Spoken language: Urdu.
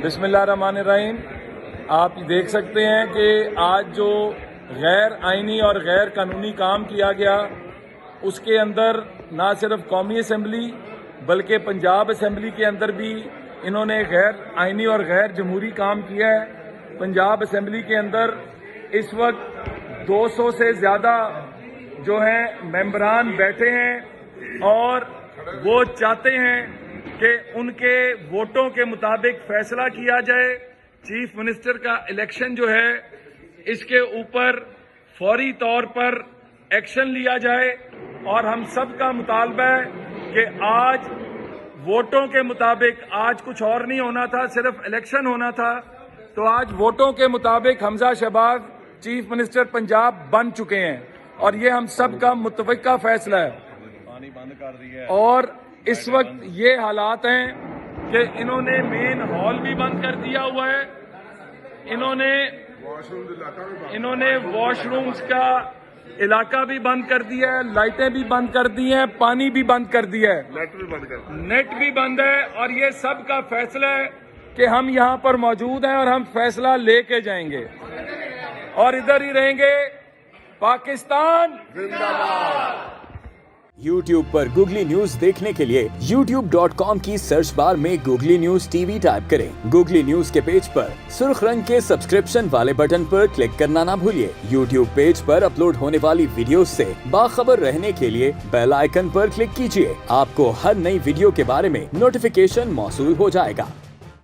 بسم اللہ الرحمن الرحیم. آپ دیکھ سکتے ہیں کہ آج جو غیر آئینی اور غیر قانونی کام کیا گیا اس کے اندر نہ صرف قومی اسمبلی بلکہ پنجاب اسمبلی کے اندر بھی انہوں نے غیر آئینی اور غیر جمہوری کام کیا ہے. پنجاب اسمبلی کے اندر اس وقت 200 سے زیادہ جو ہیں ممبران بیٹھے ہیں اور وہ چاہتے ہیں کہ ان کے ووٹوں کے مطابق فیصلہ کیا جائے. چیف منسٹر کا الیکشن جو ہے اس کے اوپر فوری طور پر ایکشن لیا جائے اور ہم سب کا مطالبہ ہے کہ آج ووٹوں کے مطابق آج کچھ اور نہیں ہونا تھا، صرف الیکشن ہونا تھا، تو آج ووٹوں کے مطابق حمزہ شہباز چیف منسٹر پنجاب بن چکے ہیں اور یہ ہم سب کا متفقہ فیصلہ ہے. اور اس وقت یہ حالات ہیں کہ انہوں نے مین ہال بھی بند کر دیا ہوا ہے، انہوں نے واش رومز کا علاقہ بھی بند کر دیا ہے، لائٹیں بھی بند کر دی ہیں، پانی بھی بند کر دیا ہے، نیٹ بھی بند ہے. اور یہ سب کا فیصلہ ہے کہ ہم یہاں پر موجود ہیں اور ہم فیصلہ لے کے جائیں گے اور ادھر ہی رہیں گے. پاکستان زندہ باد. YouTube پر گوگلی نیوز دیکھنے کے لیے youtube.com کی سرچ بار میں googly news T V type کریں. گوگلی نیوز کے پیج پر سرخ رنگ کے سبسکرپشن والے بٹن پر کلک کرنا نہ بھولیے. YouTube پیج پر اپلوڈ ہونے والی ویڈیوز سے باخبر رہنے کے لیے بیل آئیکن پر کلک کیجیے. آپ کو ہر نئی ویڈیو کے بارے میں نوٹیفیکیشن موصول ہو جائے گا.